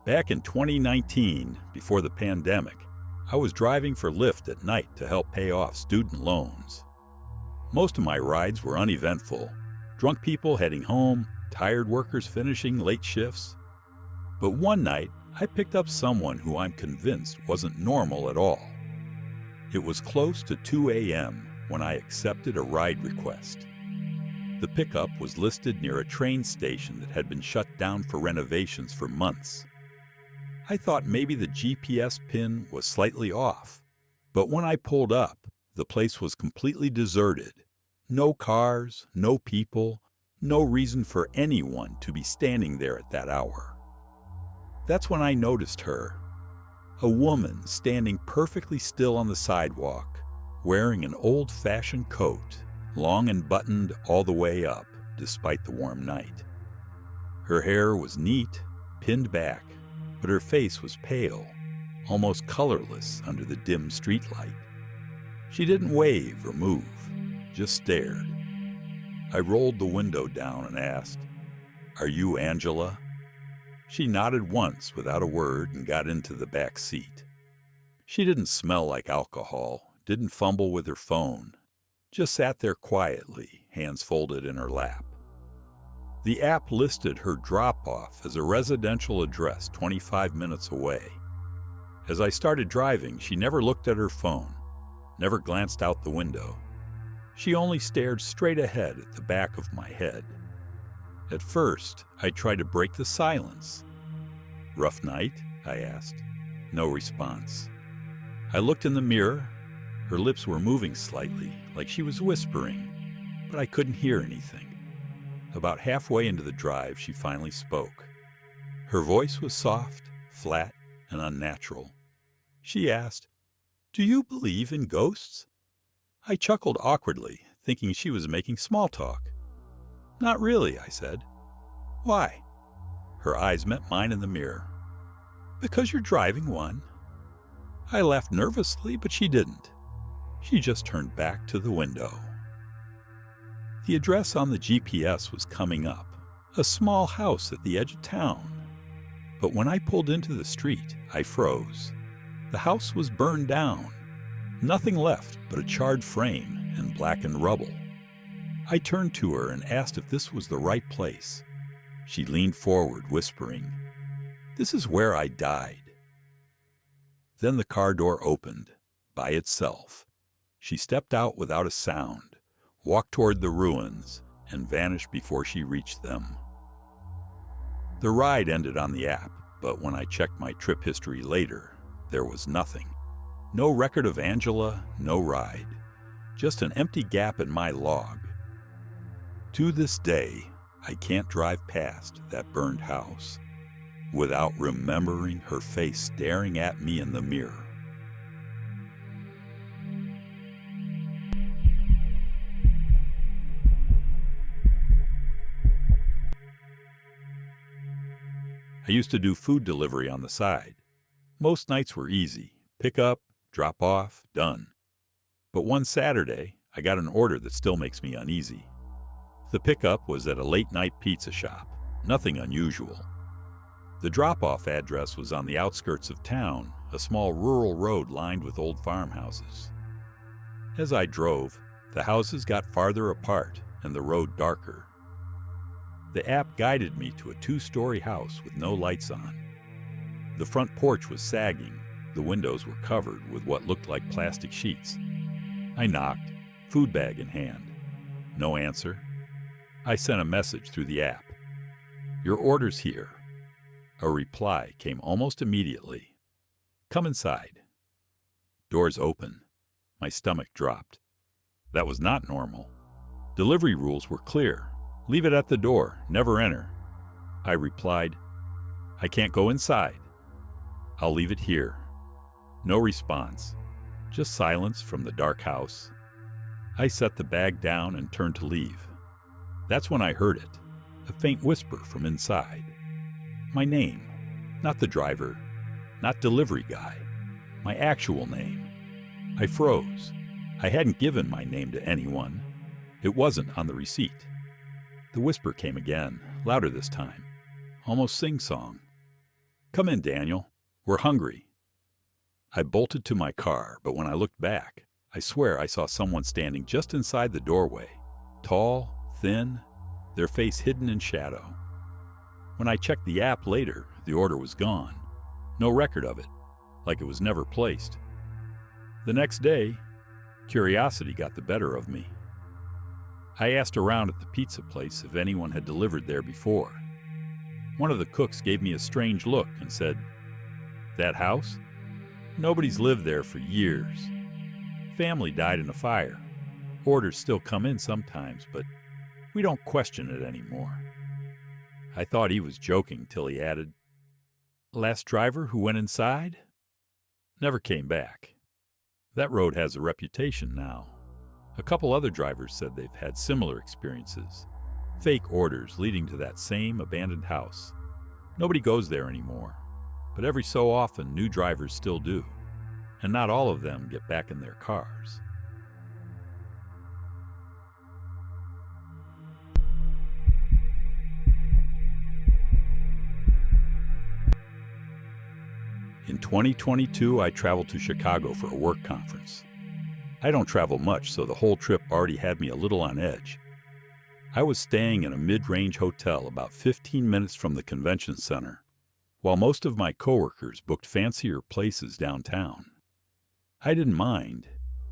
Back in 2019, before the pandemic, I was driving for Lyft at night to help pay off student loans. Most of my rides were uneventful. Drunk people heading home, tired workers finishing late shifts. But one night, I picked up someone who I'm convinced wasn't normal at all. It was close to 2 a.m. when I accepted a ride request. The pickup was listed near a train station that had been shut down for renovations for months. I thought maybe the GPS pin was slightly off, but when I pulled up, the place was completely deserted. No cars, no people, no reason for anyone to be standing there at that hour. That's when I noticed her, a woman standing perfectly still on the sidewalk, wearing an old-fashioned coat, long and buttoned all the way up, despite the warm night. Her hair was neat, pinned back, but her face was pale, almost colorless under the dim streetlight. She didn't wave or move, just stared. I rolled the window down and asked, "Are you Angela?" She nodded once without a word and got into the back seat. She didn't smell like alcohol, didn't fumble with her phone, just sat there quietly, hands folded in her lap. The app listed her drop-off as a residential address 25 minutes away. As I started driving, she never looked at her phone, never glanced out the window. She only stared straight ahead at the back of my head. At first, I tried to break the silence. "Rough night?" I asked. No response. I looked in the mirror. Her lips were moving slightly, like she was whispering, but I couldn't hear anything. About halfway into the drive, she finally spoke. Her voice was soft, flat, and unnatural. She asked, "Do you believe in ghosts?" I chuckled awkwardly, thinking she was making small talk. "Not really," I said. "Why?" Her eyes met mine in the mirror. "Because you're driving one." I laughed nervously, but she didn't. She just turned back to the window. The address on the GPS was coming up, a small house at the edge of town. But when I pulled into the street, I froze. The house was burned down. Nothing left but a charred frame and blackened rubble. I turned to her and asked if this was the right place. She leaned forward, whispering, "This is where I died." Then the car door opened, by itself. She stepped out without a sound, walked toward the ruins, and vanished before she reached them. The ride ended on the app, but when I checked my trip history later, there was nothing. No record of Angela, no ride. Just an empty gap in my log. To this day, I can't drive past that burned house without remembering her face staring at me in the mirror. I used to do food delivery on the side. Most nights were easy. Pick up, drop off, done. But one Saturday, I got an order that still makes me uneasy. The pickup was at a late-night pizza shop. Nothing unusual. The drop-off address was on the outskirts of town, a small rural road lined with old farmhouses. As I drove, the houses got farther apart and the road darker. The app guided me to a 2-story house with no lights on. The front porch was sagging. The windows were covered with what looked like plastic sheets. I knocked, food bag in hand. No answer. I sent a message through the app. "Your order's here." A reply came almost immediately. "Come inside." Doors open. My stomach dropped. That was not normal. Delivery rules were clear. Leave it at the door, never enter. I replied, "I can't go inside. I'll leave it here." No response, just silence from the dark house. I set the bag down and turned to leave. That's when I heard it, a faint whisper from inside. My name, not the driver, not delivery guy, my actual name. I froze. I hadn't given my name to anyone. It wasn't on the receipt. The whisper came again, louder this time, almost sing-song. "Come in, Daniel. We're hungry." I bolted to my car, but when I looked back, I swear I saw someone standing just inside the doorway. Tall, thin, their face hidden in shadow. When I checked the app later, the order was gone. No record of it, like it was never placed. The next day, curiosity got the better of me. I asked around at the pizza place if anyone had delivered there before. One of the cooks gave me a strange look and said, "That house? Nobody's lived there for years. Family died in a fire. Orders still come in sometimes, but we don't question it anymore." I thought he was joking till he added, "Last driver who went inside? Never came back." That road has a reputation now. A couple other drivers said they've had similar experiences. Fake orders leading to that same abandoned house. Nobody goes there anymore, but every so often new drivers still do, and not all of them get back in their cars. In 2022, I traveled to Chicago for a work conference. I don't travel much, so the whole trip already had me a little on edge. I was staying in a mid-range hotel about 15 minutes from the convention center, while most of my coworkers booked fancier places downtown. I didn't mind.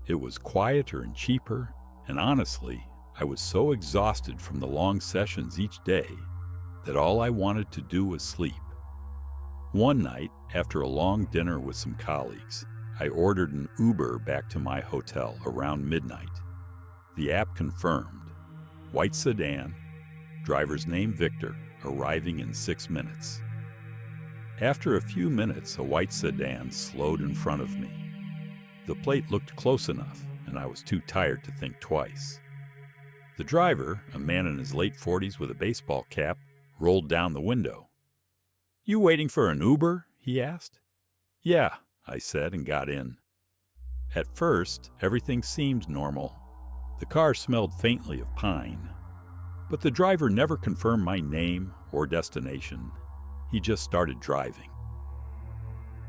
It was quieter and cheaper, and honestly, I was so exhausted from the long sessions each day that all I wanted to do was sleep. One night, after a long dinner with some colleagues, I ordered an Uber back to my hotel around midnight. The app confirmed. White sedan, driver's name Victor, arriving in 6 minutes. After a few minutes, a white sedan slowed in front of me. The plate looked close enough, and I was too tired to think twice. The driver, a man in his late 40s with a baseball cap, rolled down the window. "You waiting for an Uber?" he asked. "Yeah," I said and got in. At first, everything seemed normal. The car smelled faintly of pine, but the driver never confirmed my name or destination. He just started driving.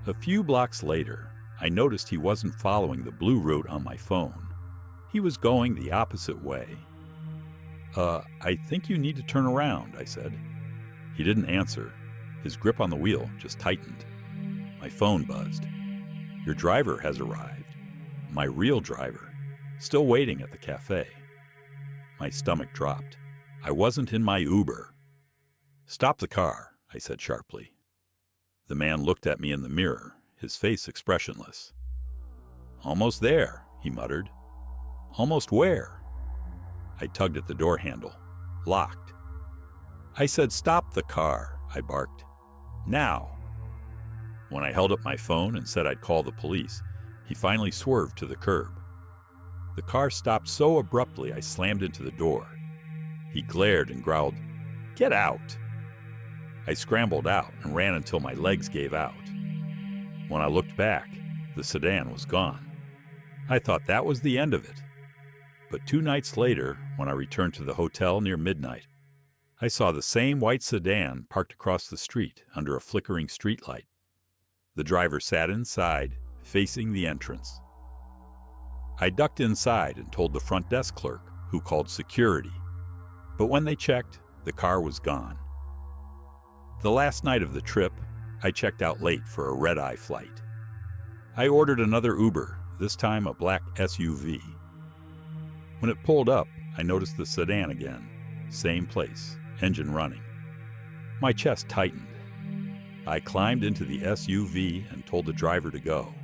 A few blocks later, I noticed he wasn't following the blue route on my phone. He was going the opposite way. I think you need to turn around," I said. He didn't answer. His grip on the wheel just tightened. My phone buzzed. "Your driver has arrived." My real driver, still waiting at the cafe. My stomach dropped. I wasn't in my Uber. "Stop the car," I said sharply. The man looked at me in the mirror, his face expressionless. "Almost there," he muttered. "Almost where?" I tugged at the door handle. Locked. I said, "Stop the car," I barked. "Now." When I held up my phone and said I'd call the police, he finally swerved to the curb. The car stopped so abruptly I slammed into the door. He glared and growled, "Get out!" I scrambled out and ran until my legs gave out. When I looked back, the sedan was gone. I thought that was the end of it. But 2 nights later, when I returned to the hotel near midnight, I saw the same white sedan parked across the street under a flickering streetlight. The driver sat inside, facing the entrance. I ducked inside and told the front desk clerk, who called security. But when they checked, the car was gone. The last night of the trip, I checked out late for a red-eye flight. I ordered another Uber, this time a black SUV. When it pulled up, I noticed the sedan again. Same place, engine running. My chest tightened. I climbed into the SUV and told the driver to go.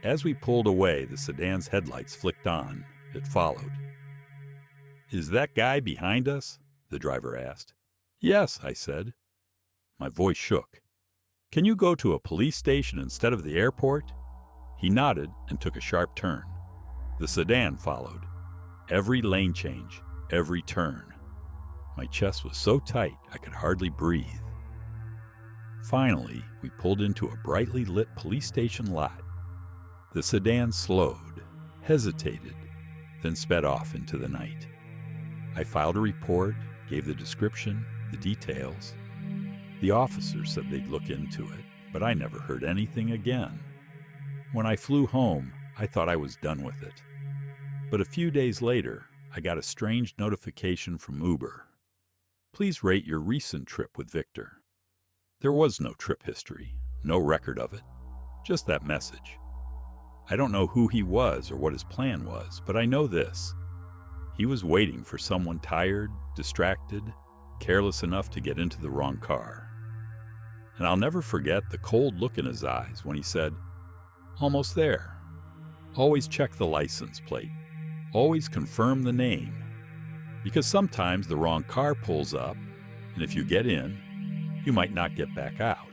As we pulled away, the sedan's headlights flicked on. It followed. "Is that guy behind us?" the driver asked. "Yes," I said. My voice shook. "Can you go to a police station instead of the airport?" He nodded and took a sharp turn. The sedan followed. Every lane change, every turn. My chest was so tight I could hardly breathe. Finally, we pulled into a brightly lit police station lot. The sedan slowed, hesitated, then sped off into the night. I filed a report, gave the description, the details. The officers said they'd look into it, but I never heard anything again. When I flew home, I thought I was done with it. But a few days later, I got a strange notification from Uber. Please rate your recent trip with Victor. There was no trip history, no record of it, just that message. I don't know who he was or what his plan was, but I know this. He was waiting for someone tired, distracted, careless enough to get into the wrong car. And I'll never forget the cold look in his eyes when he said, "Almost there. Always check the license plate. Always confirm the name. Because sometimes the wrong car pulls up, and if you get in, you might not get back out."